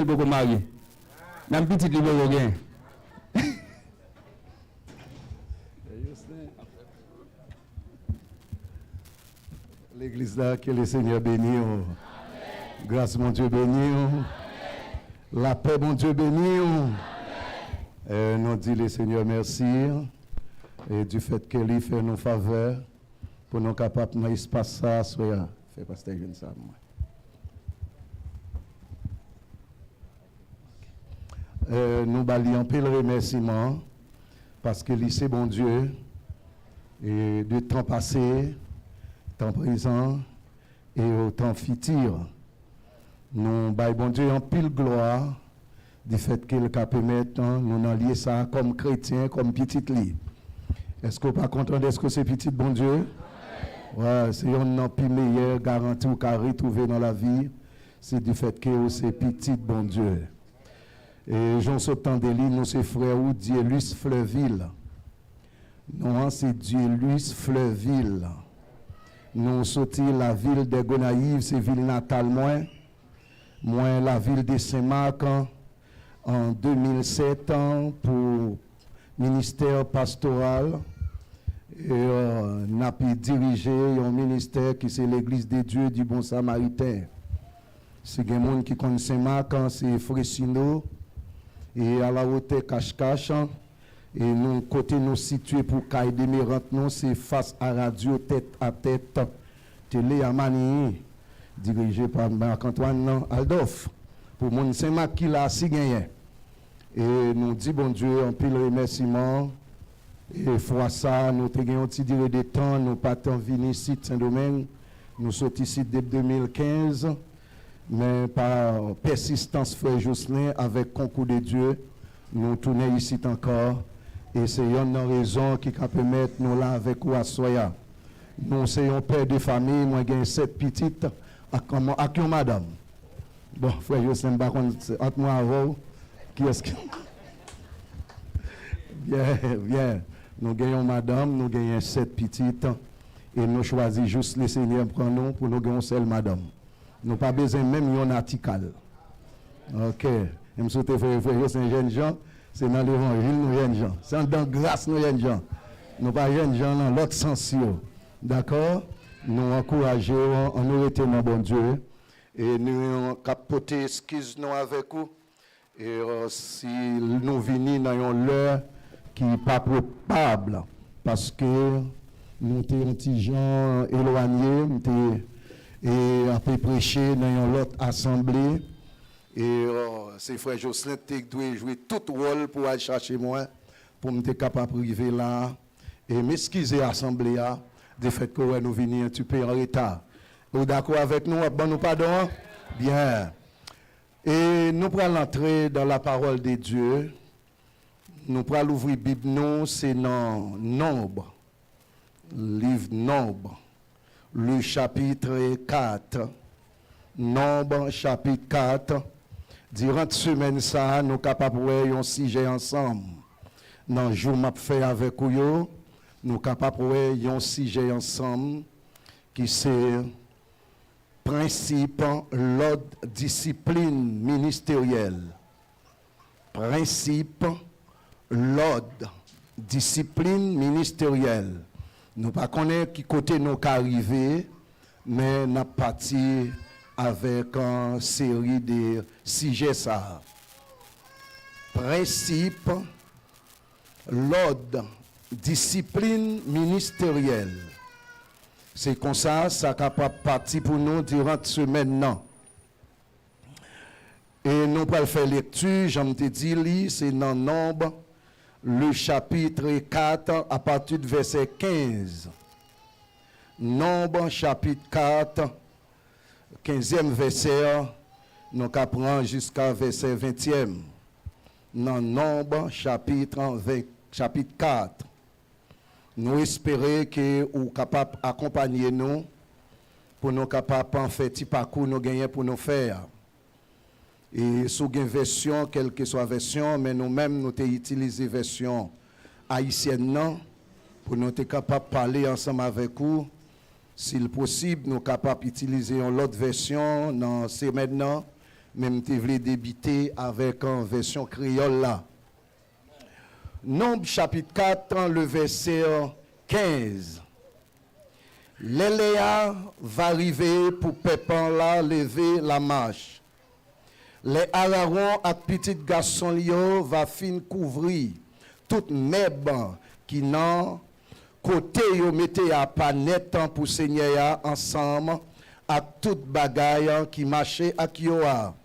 le beaucoup marié. Dans le petit livre, bien. L'église là, que le Seigneur bénisse. Grâce, mon Dieu, bénisse. La paix, mon Dieu, bénisse. Nous disons le Seigneur merci. Et du fait qu'il fait nos faveurs pour nous capables dans l'espace ça, soit fait pasteur jeune ça. Nous balions un peu le remerciement parce que c'est bon Dieu et du temps passé, temps présent et au temps futur. Nous baillons bon Dieu en pile gloire du fait qu'il a permettre nous lier ça comme chrétiens, comme petite lit. Est-ce que vous pas content de ce que c'est petit bon Dieu? Ouais, c'est une plus meilleure garantie qu'on retrouver dans la vie, c'est du fait que c'est petit bon Dieu. Et Jean Soptandeli, nous c'est frère ou Dielus Fleuville. Nous c'est Dielus Fleuville. Nous sorti la ville de Gonaïves, c'est ville natale moi la ville de Saint-Marc en 2007 pour ministère pastoral. Et n'a pu diriger un ministère qui c'est l'église des dieux du bon samaritain. C'est des gens qui connaissent Saint-Marc, c'est Fressino et à la hauteur Cache-Cache. Et nous, côté nous situés pour Caille des Mérantes, nous, c'est face à radio, tête à tête, télé à Manille, dirigé par Marc-Antoine Aldolphe. Pour mon Saint-Marc qui l'a si gagné. Et nous dit bon Dieu, en pile remerciement. Et fois ça, nous avons un petit durée de temps, nous pas tant venus ici Saint-Domingue, nous sommes ici depuis 2015, mais par persistance, frère Jocelyn, avec concours de Dieu, nous tournons ici encore. Et c'est une raison qui peut permettre nous là avec vous à Soya. Nous sommes un père de famille, moi j'ai 7 petites, avec une madame. Bon, frère Jocelyn, par contre, entre moi et vous, qui est-ce que. Bien. Nous gagnons madame, nous gagnons 7 petites et nous choisissons juste le Seigneur prendre nous pour nous gagner seule madame. Nous pas besoin même d'un article. Ok. Je me souhaite frère, c'est un jeune gens, c'est dans l'évangile nous jeunes gens. C'est dans grâce nous jeunes gens. Nous pas jeunes gens dans l'autre sens. D'accord? Nous encourageons, nous retenons bon Dieu et nous capoter excuse nous avec vous. Et si nous venons dans l'heure qui n'est pas probable parce que nous sommes un petit gens éloignés et après prêcher dans l'autre assemblée et c'est frère Jocelyn qui doit jouer tout rôle pour aller chercher moi pour me capable d'arriver là et m'excuser l'assemblée du fait que nous venons un petit peu en retard. Vous êtes d'accord avec nous? Bon, nous pardon? Bien. Et nous prenons l'entrée dans la parole de Dieu. Nous prenons l'ouvrir Bible, nous, c'est dans Nombre, livre Nombre, le chapitre 4. Nombre, chapitre 4. Durant cette semaine, ça, nous sommes capables de voir un sujet ensemble. Dans le jour que je fais avec vous, nous sommes capables de voir un sujet ensemble qui c'est principe, l'ordre, discipline ministérielle. Principe, l'ordre, discipline ministérielle. Nous ne connaissons pas qui côté nous arrivé, mais nous avons parti avec une série de sujets. Principe, l'ordre, discipline ministérielle. C'est comme ça capable partir pour nous durant cette semaine. Et nous allons faire lecture, j'en te dis, c'est dans Nombre, le chapitre 4, à partir du verset 15. Nombre, chapitre 4, 15e verset, nous apprenons jusqu'à verset 20e. Dans Nombre, chapitre 4. Nous espérons que vous êtes capables d'accompagner nous pour nous capables en faire petit parcours nous gagner pour nous faire. Et sous une version, quelle que soit la version, mais nous-mêmes nous avons utilisé la version haïtienne non, pour nous être capables de parler ensemble avec vous. S'il est possible, nous sommes capables d'utiliser une autre version dans ces maintenant, même te voulais débiter avec en version créole là. Nombre chapitre 4, le verset 15. L'éléa va arriver pour pépin là lever la marche. Les Aaron à petit garçon Lio va fin couvrir toute meb qui n'en côté yo mettez à pas net pour Seigneur ensemble à toute bagaille qui marchait à Kioa.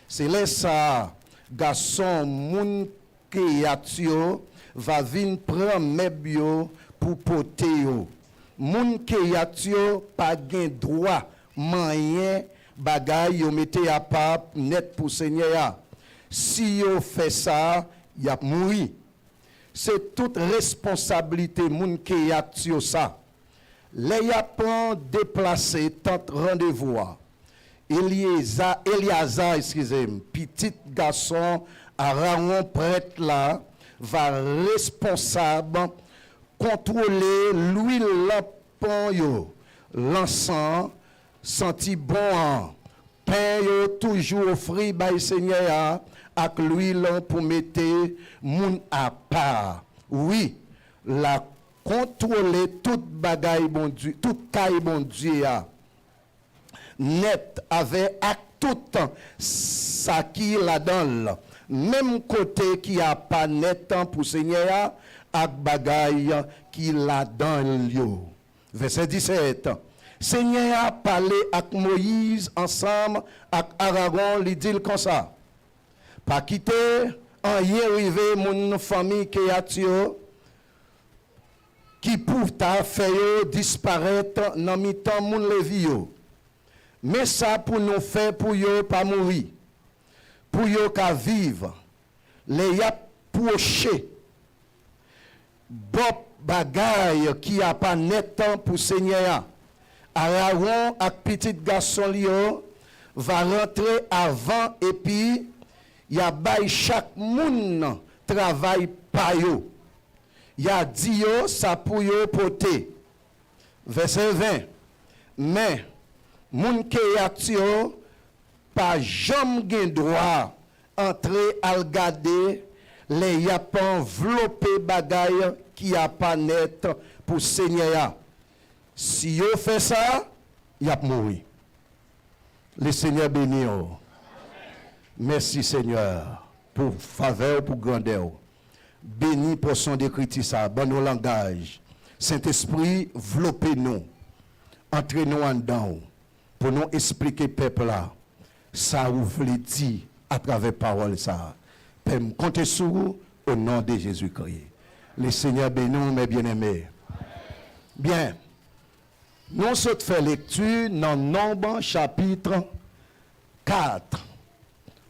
C'est là ça garçon moun keyatio va venir prendre meb yo pour porter yo. Moun keyatio pas gain droit moyen bagay yo mette à part net pour Seigneur. Si yo fait ça, y a mouri. C'est toute responsabilité moun ki y a tio ça. Les y a pas déplacé tant rendez-vous. Eliazar, excusez-moi, petit garçon Aaron prêtre là va responsable contrôler l'huile lampon yo, l'encens senti bon, pain yo toujours offri by Seigneur avec l'huile pour mettre moun à part. Oui, la contrôler toute bagaille bon Dieu, toute caille bon Dieu net avec tout ça qui la donne. Même côté qui a pas net pour Seigneur avec bagaille qui la donne yo. Verset 17. Seigneur a parlé avec Moïse ensemble avec Aaron, il dit comme ça. Pas quitter en y arriver mon famille qui a tué qui pour ta fait disparaître dans mi-temps mon levi yo. Mais ça pour nous faire pour yo pas mourir. Pour yo ka vivre. Les y a proché. Bon bagay qui a pas net temps pour Seigneur. Aaron ak petit garçon Lio va rentrer avant et puis y a bay chaque moun travail pa yo. Y a dit yo ça pour yo porter. Verset 20. Mais moun ke y a tio pas jamais gen droit entrer al garder les y a pas enveloppé bagay qui a pas net pour Seigneur. Si yo fait ça, y a mourir. Le Seigneur béni. Merci Seigneur pour faveur, pour grandeur. Béni pour son décrit ça, bon nos langage. Saint-Esprit, enveloppez-nous. Entrez-nous en dedans pour nous expliquer peuple là. Ça vous voulez dire à travers parole ça. Comptez sur vous au nom de Jésus-Christ. Le Seigneur béni, mes bien-aimés. Bien. Nous sommes fait lecture dans Nombre chapitre 4,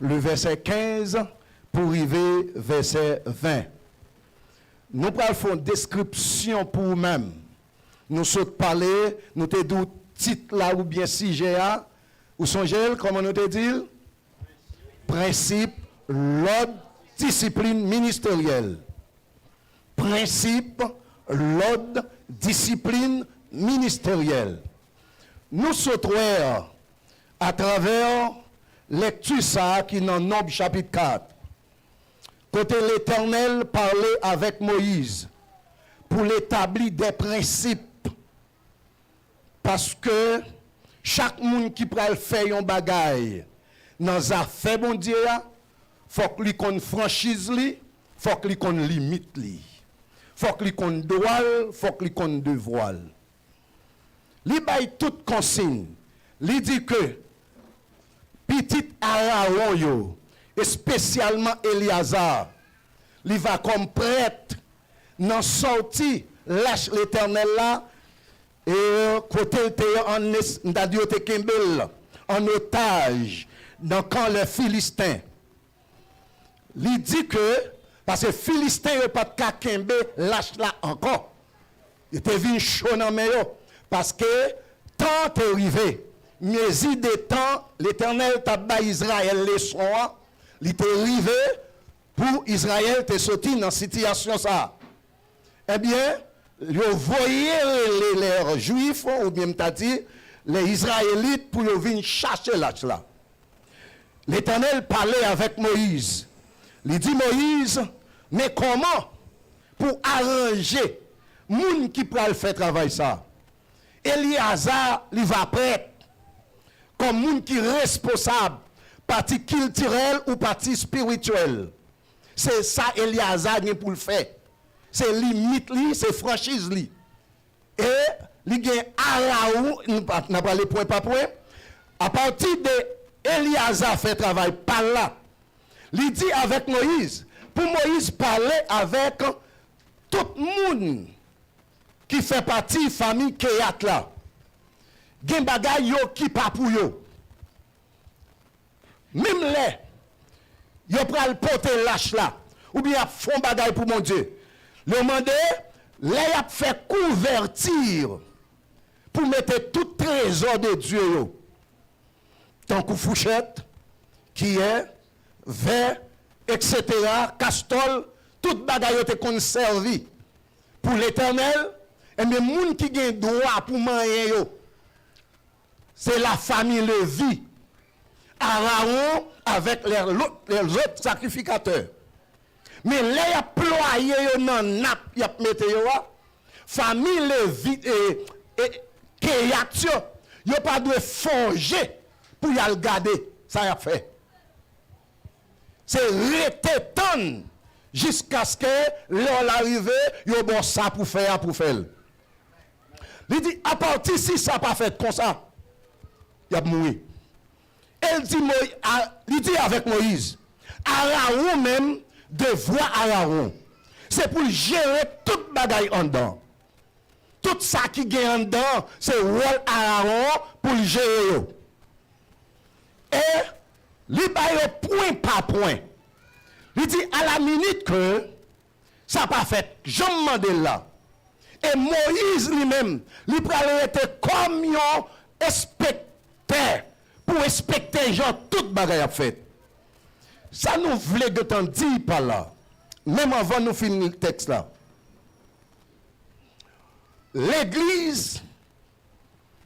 le verset 15 pour arriver verset 20. Nous faisons une description pour nous-mêmes. Nous sommes parlé, nous te dit titre là ou bien sujet là, ou songez, comment nous te dit? Principe, l'ordre, discipline ministérielle. Principe, l'ordre, discipline ministérielle. Nous sommes à travers lecture ça qui dans Nombre chapitre 4. Côté l'Éternel parlait avec Moïse pour l'établir des principes. Parce que chaque monde qui peut faire un bagaille dans les affaires bon Dieu, faut que lui qu'on franchise lui, faut que lui qu'on limite lui. Faut que lui qu'on droit, faut que lui qu'on devoir. Li bay toute consigne. Li dit que petit Aaron yo, et spécialement Eliazar, li va comme prêtre dans sorti lâche l'Éternel là et côté en otage dans camp les Philistins. Li dit que parce que Philistins yo pas de kembe lâche là encore. Il était venu chaud dans meilleur. Parce que tant est arrivé, mais des temps, l'Éternel t'a ba Israël les soins, il est arrivé pour Israël te sorti dans cette situation ça. Eh bien, vous voyez les Juifs, ou bien t'as dit, les Israélites pour venir chercher là. l'Éternel parlait avec Moïse. Il dit Moïse, mais comment pour arranger moun qui pourra faire travail ça? Eliazar, il va prêtre comme moun qui responsable partie culturelle ou partie spirituelle. C'est ça Eliazar pour le faire. C'est limite li, c'est franchise li. Et il y a Araou, nous pas parlé point par point. À partir de Eliazar fait travail par là. Il dit avec Moïse, pour Moïse parler avec tout le monde qui fait partie famille Kéat là. Gen bagay yo qui pas pour yo. Même les yo pral porter lâche là ou bien font bagay pour mon Dieu. Le mandé les a fait convertir pour mettre tout trésor de Dieu yo. Tant que fourchette qui est verre etc. castol tout bagay yo te conservé pour l'Éternel et les moun qui gen droit pour manger yo. C'est la famille Lévi. Aaron avec les autres sacrificateurs. Mais les a ployé dans nap, y a mette yo, famille Lévi et Kéatio, yo pas de forger pour y aller garder, ça y a fait. C'est retéton jusqu'à ce que l'on arrive, yo bon ça pour faire. Il dit à partir si ça pas fait comme ça, il a mouru. Il dit avec Moïse, Aaron même devoir Aaron. C'est pour gérer toute bagaille en dedans. Tout ça qui est en dedans, c'est rôle Aaron pour le gérer. Et il va point par point. Il dit à la minute que ça n'a pas fait, je me demande là. Et Moïse lui-même, il va être comme un inspecteur pour respecter les gens, toute bagaille à fait. Ça nous voulait de t'en dire par là. Même avant nous finir le texte là. L'église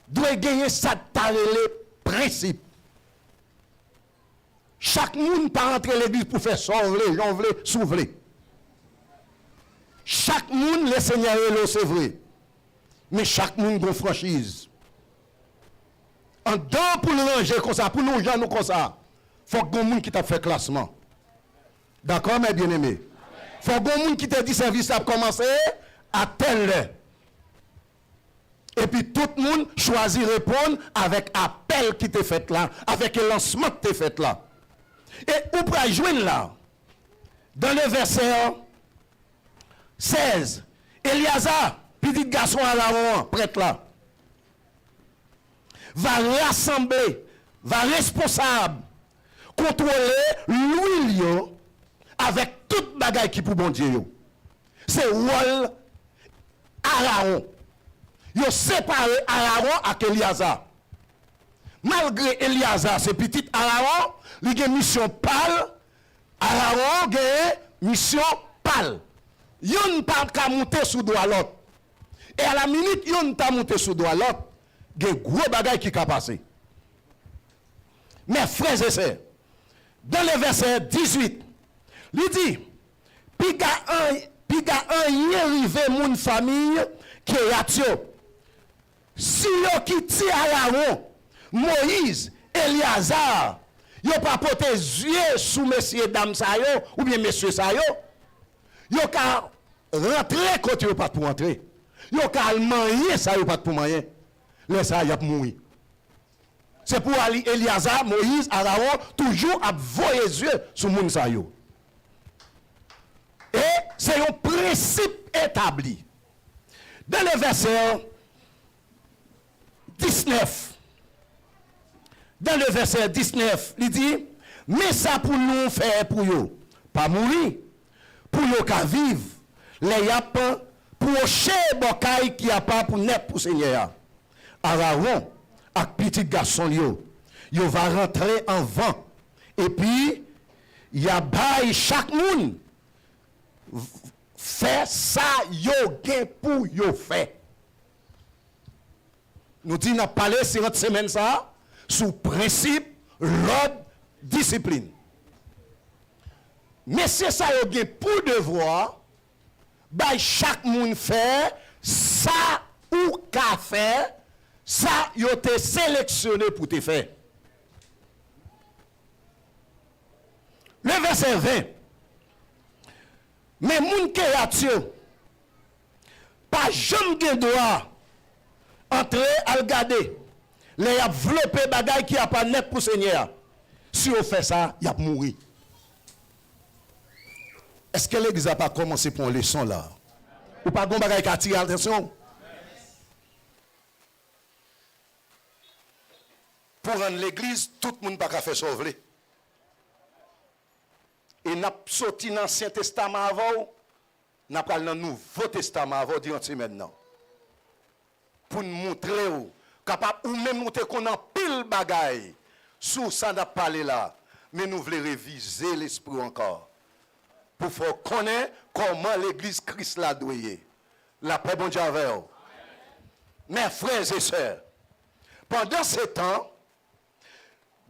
doit gagner sa les principe. Chaque monde pas rentrer l'église pour faire sauver, j'en voulais s'ouvrir. Chaque monde, le Seigneur est là, c'est vrai. Mais chaque monde a une franchise. En dehors pour le ranger comme ça, pour nous gens nous comme ça, il faut que monde qui t'a fait classement. D'accord, mes bien-aimés? Il faut que monde qui t'a dit service a commencé à telle heure. Et puis tout le monde choisit répondre avec appel qui t'est fait là, avec le lancement qui t'est fait là. Et où pour joindre là? Dans le verset 16, Eliazar, petit garçon à la prêtre là, va rassembler, va responsable, contrôler l'huile avec toute bagaille qui pour bon Dieu. C'est rôle Aaron. Yo séparé Aaron avec Eliazar. Malgré Eliazar, c'est petit Aaron, il a une mission pâle. Aaron a une mission pâle. Yon pas qu'à monter sous doigt l'autre. Et à la minute, yon pas monter sous doigt l'autre. Il y a gros bagaille qui a passé. Mes frères et sœurs, dans le verset 18, il dit, piga un y arrive mon famille qui est atio. Si yo qui tire Aaron, Moïse, Eliazar, yo pas porté yeux sous messieurs dames sa yo, ou bien messieurs sa yo, yo ka rentrer quand yo pas pour rentrer. Yo ka manger ça yo pas pour manger. Laisse ça y a mourir. C'est pour Eliazar, Moïse, Aaron toujours à voyer les yeux sur moun sa yo. Et c'est un principe établi. Dans le verset 19, dans le verset 19, il dit, mais ça pour nous faire pour eux, pas mourir, pour eux qu'à vivre, les yap pour chez Bokaï qui a pas pour net pour Seigneur. Aaron, avec petit garçon, yo va rentrer en vent. Et puis, il y a bail chaque monde fait ça, yo gain pour yo fait. Nous disons, nous parlé sur notre semaine ça, sous principe, l'ordre, discipline. Mais c'est ça yo gen pour devoir bay chaque monde faire ça ou ka faire ça yo te sélectionné pour te faire. Le verset 20. Mais moun créature pas jamais gen droit entrer à regarder les a développé bagay qui a pas net pour Seigneur. Si on fait ça, il a mourir. Est-ce que l'église n'a pas commencé pour une leçon là? Ou pas bon bagay qui attire l'attention? Pour rendre l'église, tout le monde n'a pas fait sauver. Et n'a sorti dans l'Ancien Testament avant, n'a pas dans le Nouveau Testament avant, dit maintenant. Pour nous montrer ou capable ou même montrer qu'on a pile bagaille sous ça n'a parlé là, mais nous voulons réviser l'esprit encore pour faire connaître comment l'église Christ l'a doué. La paix bon Dieu avec vous. Mes frères et sœurs, pendant ce temps,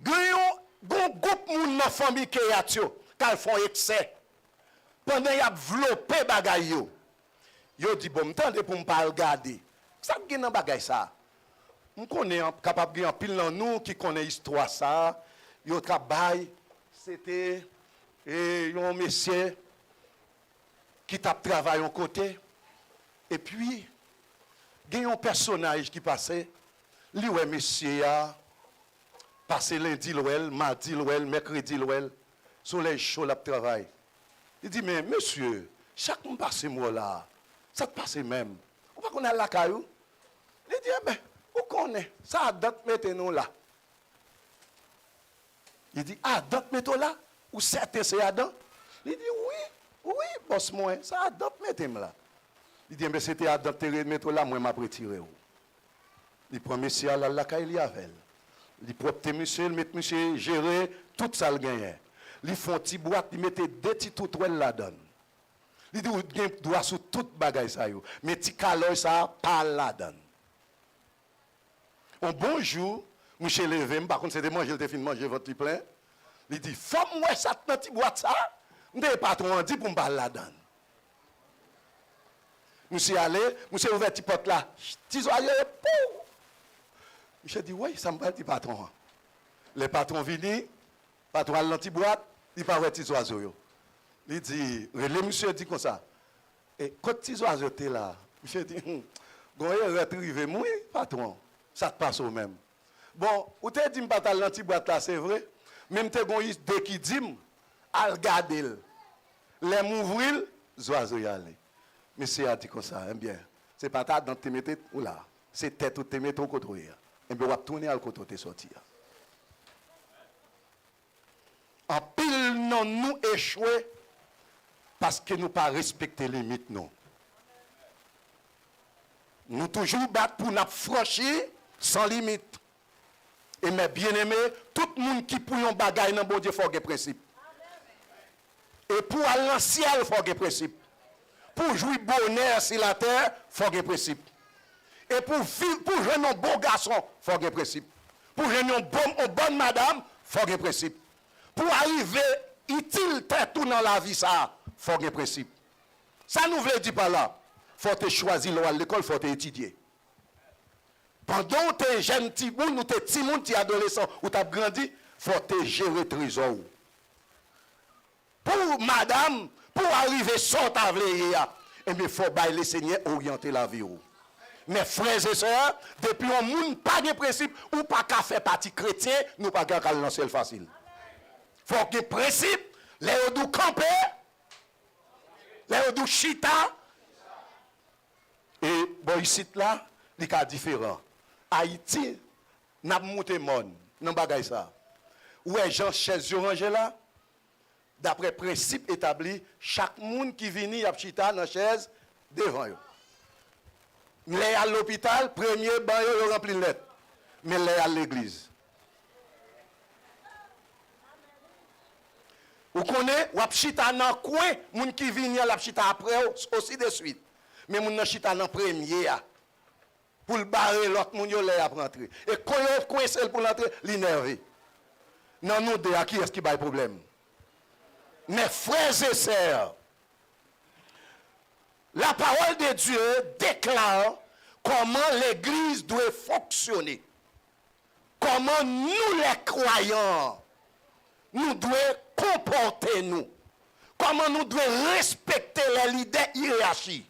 un groupe moun dans famille qui a qu'elle font excès. Pendant y a développé bagaille yo dit bon m'tande pour m'pas regarder. Ça gen nan bagay ça. On connaît capable gen pile dans nous qui connaît histoire ça. Yo travail c'était un monsieur qui t'a travaillé en côté et puis gen un personnage qui passait li ouais monsieur a passé lundi l'ouel, mardi l'ouel, mercredi l'ouel, soleil chaud la travail. Il dit mais monsieur, chaque monde passe moi là, ça te passe même. Ou pas qu'on a la caillou? Il dit eh ben, où qu'on est? Ça a date mettez-nous là. Il dit ah date mettez là ou certain c'est Adam? Il dit oui, boss moi, ça a date mettez-moi là. Il dit mais c'était Adam mettez là moi m'a retiré. Il prend monsieur à la caillou il avec. Il propre monsieur, met monsieur gérer tout ça le gagne. Il font petit boîte, il mettait deux petits tout là-dedans. Il dit il doit sur toute bagaille ça yo, mais petit calor ça pas là-dedans. Un bon jour, monsieur levé, par contre c'était manger, il était fin manger votre plein. Il dit faut moi ça petit boîte ça, m'était patron dit pour me parler là-dedans. Monsieur allé, monsieur ouvert petit porte là, petit oreiller pou. Monsieur dit, oui, ça me va, dit patron. Les patrons viennent, patron à l'anti-boîte, il parle de petits oiseaux. Il dit, le monsieur dit comme ça. Et quand petits oiseaux étaient là, monsieur dit, goye retrivé, oui, patron, ça te passe au même. Bon, ou te dit, pas l'anti-boîte là, c'est vrai. Même te goye de qui dit, à regarder, les m'ouvrir, les oiseaux y aller. Monsieur a dit comme ça, eh bien, c'est pas ta dans tes métiers ou là, c'est tête ou tes métiers au côté. Et bien, on va tourner à le côté de sortir. En pile, non, nous échouer parce que nous pas respecter les limites, non. Nous toujours battre pour nous franchir sans limite. Et mes bien-aimés, tout le monde qui pour un bagaille dans bon Dieu, il faut qu'il principe. Et pour aller dans le ciel, il faut qu'il principe. Pour jouir bonheur sur la terre, il faut qu'il principe. Et pour jouer un bon garçon, il faut qu'il principe. Pour jouer une bonne madame, il faut qu'il principe. Pour arriver utile tout dans la vie, ça, il faut qu'il principe. Ça nous veut dire par là. Il faut te choisir à l'école, il faut te étudier. Pendant que tu es jeune petit moun, ou tu es petit moun, tu es adolescent, ou tu as grandi, il faut te gérer le trésor. Pour madame, pour arriver sans ta vie, il faut bailler le Seigneur orienter la vie. Mes frères et sœurs, depuis un monde pas de principe ou pas qu'à faire partie chrétien, nous pas qu'à lancer le facile. Faut que principe, les odou camper, les odou chita. Et bon ici là, les cas différents. Haïti n'a monté monde, non bagay ça. Ouais, Jean chaise rangé là. D'après principe établi, chaque monde qui vient y a chita dans chaise devant eux. Les à l'hôpital, premier bain, ils rempli de lettres. Mais les à l'église. Vous connaissez, ou chita dans le coin, moun qui vient la chita après aussi de suite. Mais moun chita dans premier pour le barrer l'autre moun yo les à rentrer. Et quand yo coincé pour l'entrer, l'énervé. Non, nous deux, à qui est-ce qui a le problème? Mes frères et sœurs, la parole de Dieu déclare comment l'Église doit fonctionner. Comment nous les croyants, nous devons comporter nous. Comment nous devons respecter les leaders hiérarchiques.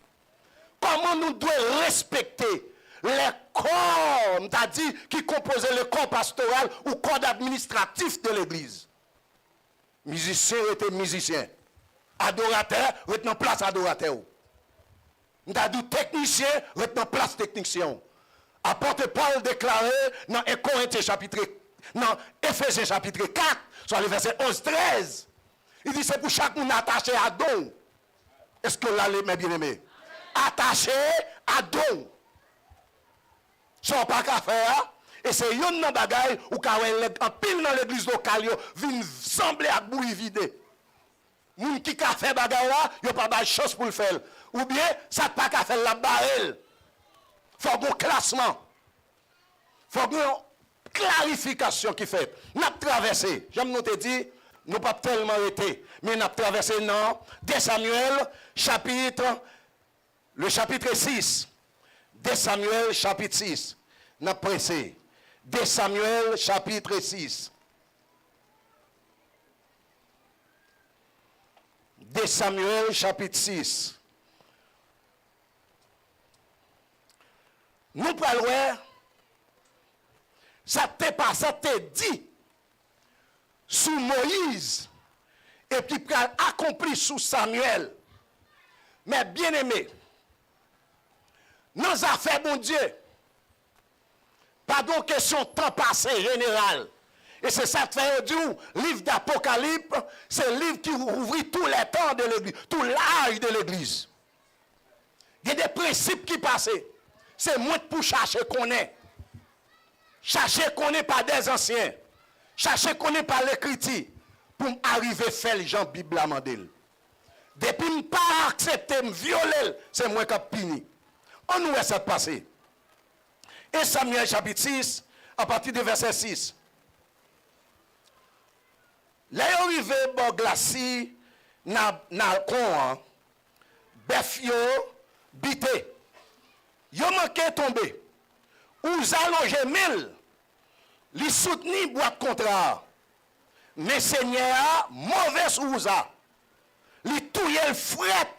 Comment nous devons respecter les corps, c'est-à-dire qui composaient le corps pastoral ou corps administratif de l'Église. Musicien était musicien. Adorateur, retenant place adorateur. C'est-à-dire technicien, retenant place technicien. Apôtre Paul déclaré dans 1 Corinthiens chapitre, dans Éphésiens chapitre 4, sur le verset 11-13. Il dit c'est pour chaque monde attaché à don. Est-ce que là, mes bien-aimés? Attaché à don. Son pas qu'à faire. Et c'est une bagaille ou quand en pile dans l'église locale, vient sembler à bouillie vide. Moun qui a fait bagaille là, il n'y a pas de chance pour le faire. Ou bien, ça pas qu'à faire la barrel. Il faut un classement. Il faut une clarification qui fait. Nous avons traversé, j'aime nous te dire, nous pas tellement arrêté, mais nous avons traversé dans 2 Samuel, le chapitre 6. 2 Samuel, chapitre 6. Nous avons pressé. 2 Samuel, chapitre 6. 2 Samuel, chapitre 6. Nous parlons, ça te dit sous Moïse et puis accompli sous Samuel. Mais bien aimé, nos affaires, bon Dieu, pas de question temps passé général. Et c'est ça que fait du livre d'Apocalypse, c'est le livre qui ouvre tous les temps de l'Église, tout l'âge de l'Église. Il y a des principes qui passent. C'est moins pour chercher qu'on est. Chercher qu'on est par des anciens. Chercher qu'on est par l'écriture. Pour arriver à faire les gens Bible à mandel. Depuis ne pas accepter, me violer, c'est moi qui ai puni. On nous laisse ça passer. Et Samuel chapitre 6, à partir du verset 6. Là, il arrivé bon glacis, na con, befio, bité. Yo manqué tomber. Ou allongé mille. Li soutenu boîte contrat. Mais Seigneur, mauvaise ouza. Li touye le fret.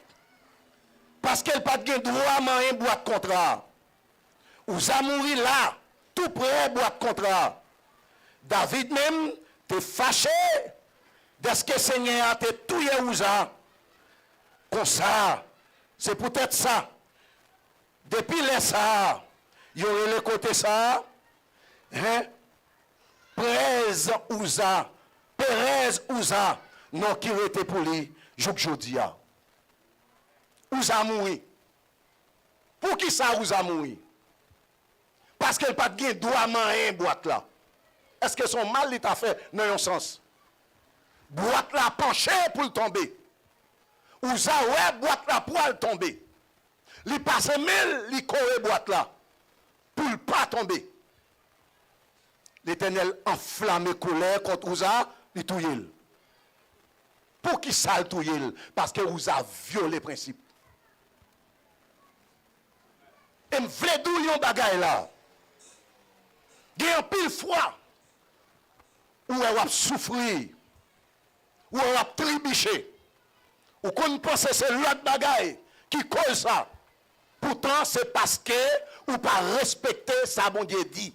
Parce qu'elle pas de droit à manger boîte contrat. Ouza mouri là, tout près boîte contrat. David même, te fâché. Est-ce que Seigneur a te touye ouza? Comme ça, c'est peut-être ça. Depuis les ça, il y aurait le côté ça, hein? Perez Ouza, non qui était pour lui, Jodia. Ouza mouri. Pour qui ça Ouza mouri? Parce qu'elle n'a pas de droit à manger boîte là. Est-ce que son mal est à fait dans un sens? Boîte là penché pour le tomber. Ouza ouais boîte là pour le tomber. Il passe mille, il corre boîte là. Pour ne pas tomber. L'Éternel enflamme colère contre Ouza, il touille. Pour qui ça le touille? Parce que Ouza violé les principes. Et me vle d'où yon bagay là. Il y a un pile froid. Ou elle va souffrir. Ou elle va trébucher. Ou qu'on pense que c'est l'autre bagay qui cause ça. Pourtant, c'est parce que ou pas respecter ça, bon Dieu dit.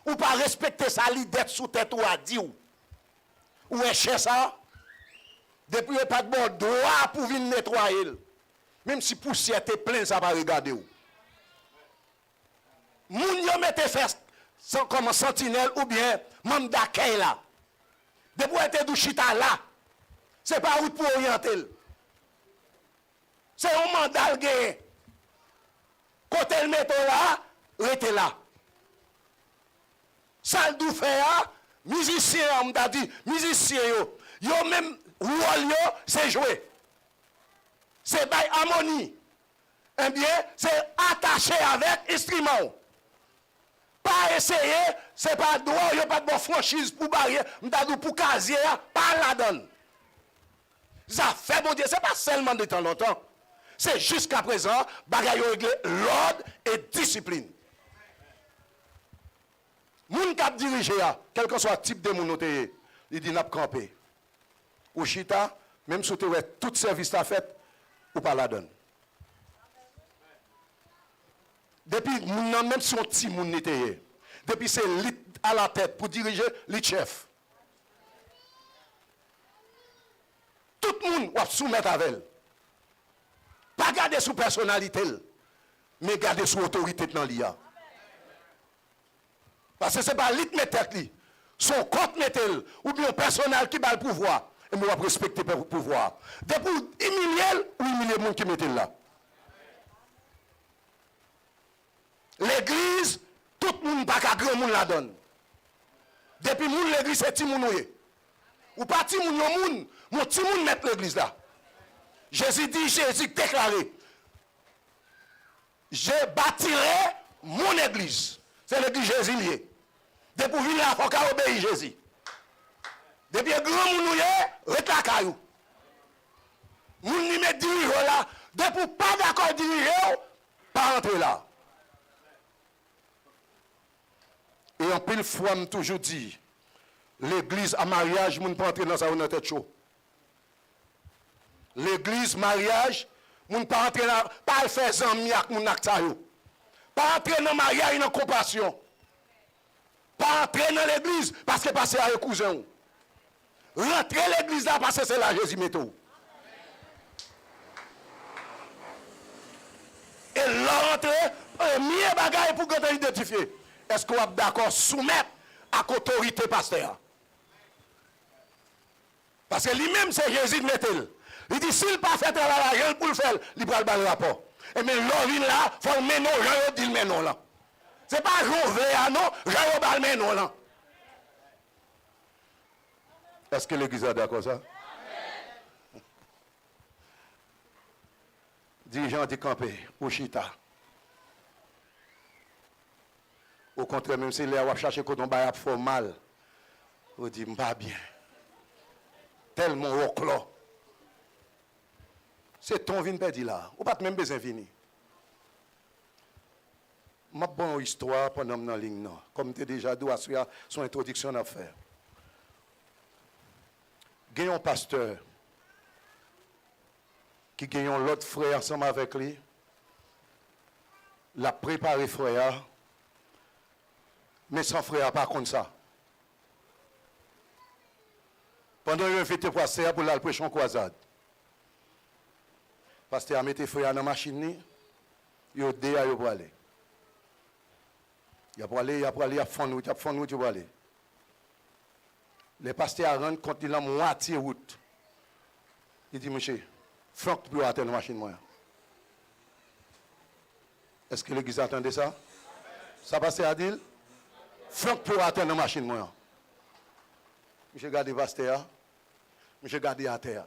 Ou pas respecter ça, l'idée sous tête ou a dit. Ou est chez ça. Depuis, il n'y a pas de bon droit pour venir nettoyer. Même si poussière est pleine, ça va regarder. Moun yo mette fait comme sentinelle ou bien membre d'accueil là. Depuis, il était douchita là. C'est pas route pour orienter. C'est un mandat gagné. Quand elle met là, restez là. Ça le dou fait, musicien, on m'a dit, musicien, yo même, rôle yo, c'est jouer. C'est by harmonie. Eh bien, c'est attaché avec instrument. Pas essayer, c'est pas droit, il n'y a pas de bonne franchise pour barrière, pour casier, pas là-dedans. Ça fait, mon Dieu, ce n'est pas seulement de temps longtemps. C'est jusqu'à présent, bagaille réglé l'ordre et discipline. Moun kap dirige, quel que soit le type de moun il dit n'a pas campé. Ou chita, même si tu as tout service à fait, ou pas la donne. Depuis, même si on petit moun n'était, depuis c'est lit à la tête pour diriger, lit chef. Tout le monde va soumettre avec elle. Pas garder sous personnalité, mais garder sous autorité dans l'IA. Parce que ce n'est pas lit mettre tête, son compte mettre ou bien personnel qui va le pouvoir. Et nous va respecter le pouvoir. Depuis humilier ou humilier le monde qui mette là. L'église, tout le monde n'a pas qu'à grand monde la donne. Depuis l'église, c'est petit monde. Ou pas petit monde, mon petit monde met l'église là. Jésus dit, Jésus déclaré, je bâtirai mon église. C'est l'église Jésus lié. Depuis venir là, il faut qu'à obéir Jésus. Depuis grand monde rete la caillou. Moun ni met dirigeant là, depuis pas d'accord dirigeant, pas rentrer là. Et en pile fois, je toujours dit, l'église à mariage, moun pas entrer dans sa ou tête chaud. L'église mariage, moun pas entrer là, pas faire zami ak moun ak sa yo. Pas entrer dans mariage dans compassion. Pas entrer dans l'église parce que passer à cousin. Rentrer l'église là parce que c'est là Jésus métaux. Et l'entrée, mieux bagaille pour qu'on identifier. Est-ce qu'on est d'accord soumettre à l'autorité pasteur? Parce que lui-même, c'est Jésus de métal. Il dit, s'il pas fait travail, rien pour le faire, il va le rapport. Et mais l'orine là, il faut le mener, je dis le mener là. Ce n'est pas je non, je vais le mener là. Est-ce que l'église est d'accord ça? Dirigeant de campé, au chita. Au contraire, même si les gens cherchent qu'on va faire mal, on dit, pas bien. Tellement au clos. C'est ton vin perdu là. Ou pas même besoin de venir. Ma bonne histoire pendant que je suis ligne, comme tu as déjà dit, son introduction à faire. Il y a un pasteur qui gagne l'autre frère ensemble avec lui. L'a préparé frère. Mais sans frère, pas comme ça. Pendant qu'il a fait pasteur pour la prêcher en croisade. Pasteur a mis frère dans la machine, il a dit pour aller. Il a pour aller, il a pour aller, il a fond, il a aller. Les pasteurs rentrent quand il a moitié route. Il dit, monsieur, Franck, tu peux attendre la machine, moi. Est-ce que l'église attendait ça? Ça pasteur a dit, Franck peut attendre la machine, moi. Monsieur garde le pasteur, monsieur garde à terre.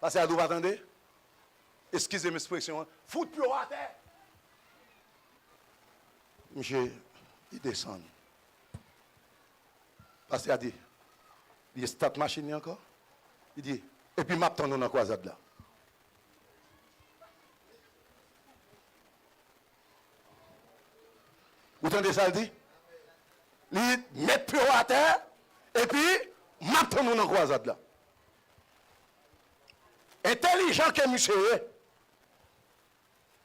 Pasteur, vous attendez? Excusez mes expressions, fout plus à terre. Monsieur, il descend. Pasteur a dit, il start machine encore. Il dit, et puis m'attend dans la croisade là. Vous entendez ça, il dit? Il met plus à terre, et puis m'attend dans la croisade là. Intelligent que monsieur,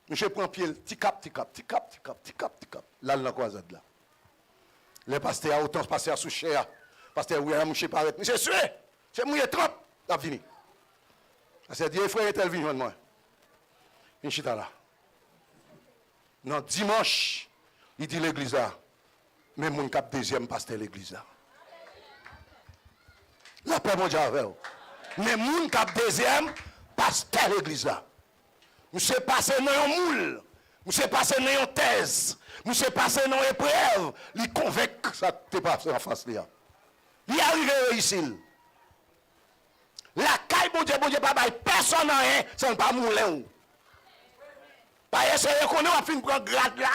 monsieur prend pied, tic-cap. Là, dans la croisade là. Les pasteurs, autant de pasteurs sous cher. Pasteur, oui, monsieur paraît. Monsieur, c'est mouillé trop. T'as fini. C'est dit, frère, est-elle venu moi? Une chita là. Non, dimanche, il dit l'église là. Mais mon cap deuxième pasteur l'église là. La paix mon Dieu avec vous. Mais mon cap deuxième pasteur l'église là. Monsieur passé dans un moule. Monsieur passé dans une thèse. Monsieur passé dans une épreuve. Il convainc que ça t'est pas en face là. Il arrive ici. La caille, bon Dieu, pas bail personne rien, ça ne pas moulin. Pas essayer qu'on a fin prendre grade là.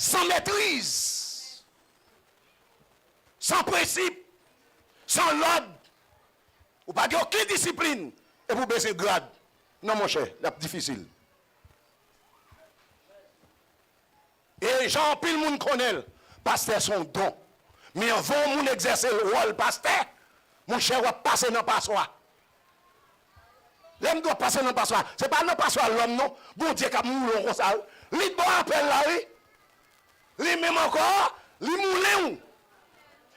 sans maîtrise, sans principe, sans l'ordre, ou pas aucune discipline, et vous baisser grade. Non, mon cher, c'est difficile. Et Jean pile monde connaît, pasteur son don. Mais avant moun exercer le rôle pasteur, mon cher va passer dans passoire. L'homme doit passer dans passoire. Ce n'est pas dans passoire l'homme non. Bon Dieu qui moulon comme ça. Li bon appel là oui. Li même encore, li moulin.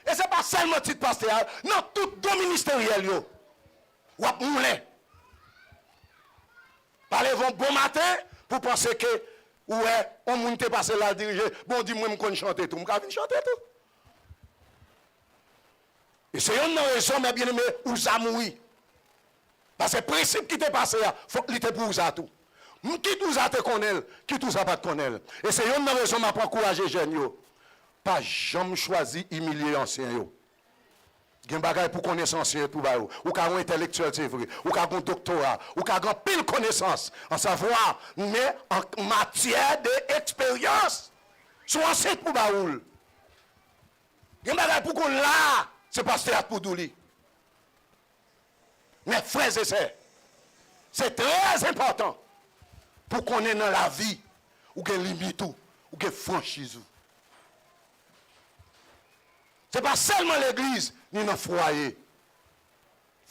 Et ce n'est pas seulement titre pasteur, non tout don ministériel yo. Ou moulin. Parlez-vous bon matin pour penser que ouais, on moun te passer là diriger. Bon dit moi me connais chanter tout, m'ka vinn chanter tout. Et c'est une raison mais bien aimé ou ça mourir. Parce que le principe qui t'est passé, il faut qu'il te pour ça tout. Qui tout ça te connaît, qui tout ça pas te connaît. Et c'est une raison que je encourager les jeunes. Pas jamais choisi humilier les anciens. Il y a des choses pour connaître ancien tout bas. Ou qu'un intellectuel, c'est vrai. Ou qu'un doctorat. Ou qu'un pile connaissance. En savoir, mais en matière d'expérience. Soit ancien pour baoul. Il y a des choses pour qu'on là, c'est pas théâtre pour douli. Mais frères et sœurs, c'est très important pour qu'on ait dans la vie, ou qu'on limite ou qu'on franchise. Ce n'est pas seulement l'église, ni dans le foyer. Il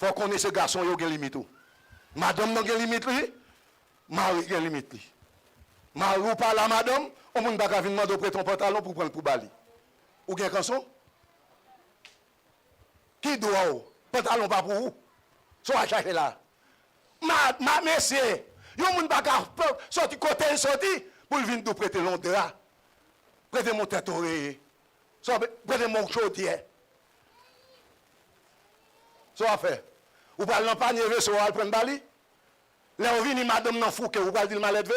faut qu'on ait ce garçon qui a une limite. Madame n'a pas limite, Marie a une limite. Marie ou pas la madame, on ne peut pas venir demander prêter ton pantalon pour prendre pour bali. Ou bien canson? Qui doit ou? Pantalon pas pour vous? Soit à chercher là. Ma messieurs, yon moun baka sorti côté sorti pour venir nous prêter long drap. Prêter mon tête oreiller. Soit prêter mon chaudière. Soit fait. Ou pas l'empagner sur al prendre bali. Là on vient madame nan fouke ou pas dire mal levé.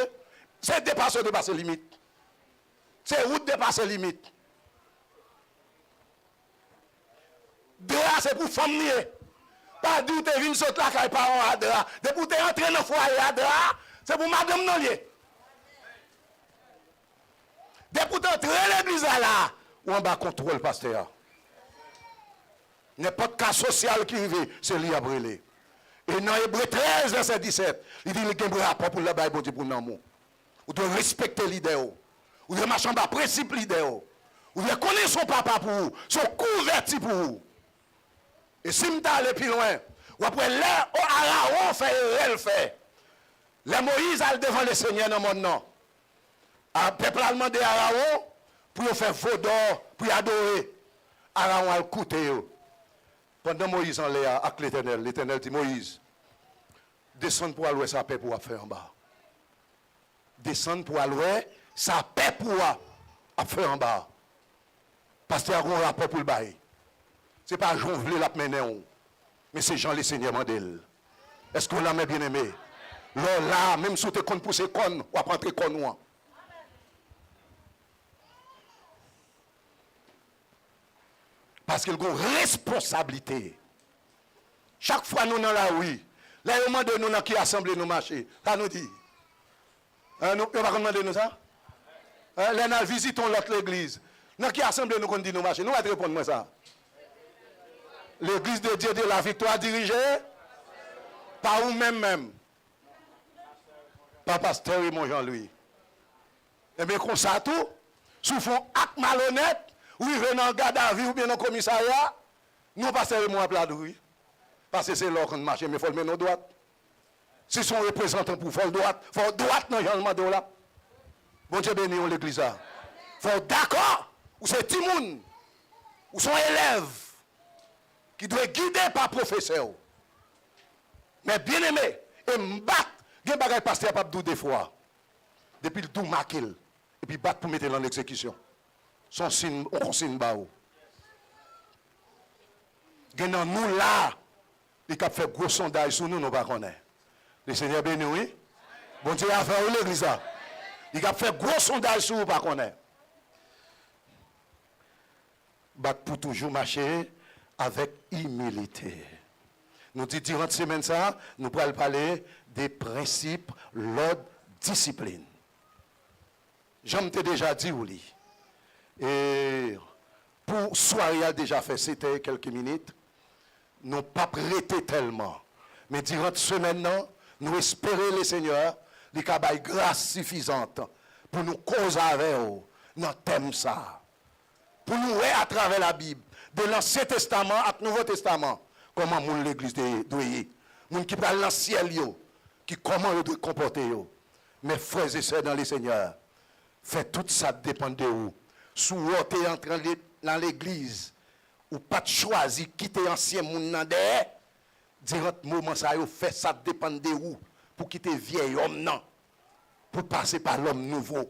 C'est dépasser limite. C'est route dépasser limite. Drap c'est pour femme nier. Pas d'où tu viens sauter la caille par un adra. Depuis que tu es entré dans le foyer adra, c'est pour madame non lié. Depuis que tu es entré dans l'église là, ou en bas contrôle pasteur. N'importe cas social qui arrive, c'est lui à brûler. Et dans Hébreu 13, verset 17, il dit qu'il y a un rapport pour le bail pour l'amour. Vous devez respecter l'idée. Vous devez marcher en bas, principe l'idée. Vous devez connaître son papa pour vous, son couverti pour vous. Et si je aller plus loin, ou après là, Araon fait et elle fait. Les Moïse allent devant le Seigneur dans mon nom. Le peuple a demandé à Araon pour faire faux d'or, pour adorer. Araon a écouté. Pendant Moïse en l'air avec l'Éternel, l'Éternel dit Moïse, descends pour aller sa paix pour faire en bas. Descends pour aller sa paix pour faire en bas. Parce qu'il y a un rapport pour le bail. Ce n'est pas Jean voulait la mener, mais c'est Jean le Seigneur Mandel. Est-ce qu'on l'a bien aimé? Là, même si tu es con pour ces cons, ou à rentrer con. Parce qu'il y a une responsabilité. Chaque fois nous dans la rue, là, on demande nous qui assemblée nous marcher. Ça nous dit. Nous ne pouvons pas demander nous ça? Là, nous visitons l'autre église. Nous qui assemblée nous dit nous marcher. Nous allons répondre à ça. L'église de Dieu de la victoire dirigée par vous-même. Par pasteur et mon Jean-Louis. Et bien, comme ça, tout, sous fond acte malhonnête, ou ils viennent en garde à vue ou bien en commissariat, nous pasteur et moi plat de rue. Parce que c'est là qu'on marche, mais il faut le mettre en droite. Si son représentant pour faire droite, il faut droite dans le changement de là. Bon Dieu béni l'église. Il faut d'accord, ou c'est Timoun, ou son élève, qui doit guider par professeur. Mais bien aimé, et m'battre, il y a des bagages pasteur pas deux fois. Depuis le tout marqué, et puis battre pour mettre en exécution. Son signe, on consigne bas. Il y a nous là, il a fait gros sondage sur nous, nous ne pas connaître. Le Seigneur béni, oui. Bon Dieu a fait l'église. Il a fait gros sondage sur nous, pas connaître. Battre pour toujours marcher avec humilité. Nous disons durant cette semaine, ça, nous pourrons parler des principes, l'ordre, discipline. J'en t'ai déjà dit, oui. Et pour soirée a déjà fait, c'était quelques minutes. Nous pas prêté tellement. Mais durant cette semaine, nous espérons le Seigneur, les cabaye grâce suffisante pour nous causer avec eux dans le thème ça. Pour nous voir à travers la Bible, de l'Ancien Testament à Nouveau Testament, comment l'église doit y. Moun qui parle dans le ciel, qui comment ils doivent comporter. Mes frères et sœurs dans le Seigneur, fait tout ça dépend de vous. Si vous êtes entré dans l'église, ou pas de choisir quitter l'ancien monde dans derrière, durant le moment ça, fait ça dépend de vous. Pour quitter vieil homme, non. Pour passer par l'homme nouveau.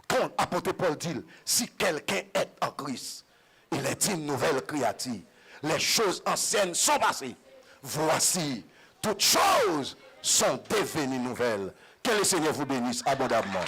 Quand apôtre Paul dit, si quelqu'un est en Christ, il est une nouvelle créature. Les choses anciennes sont passées. Voici, toutes choses sont devenues nouvelles. Que le Seigneur vous bénisse abondamment.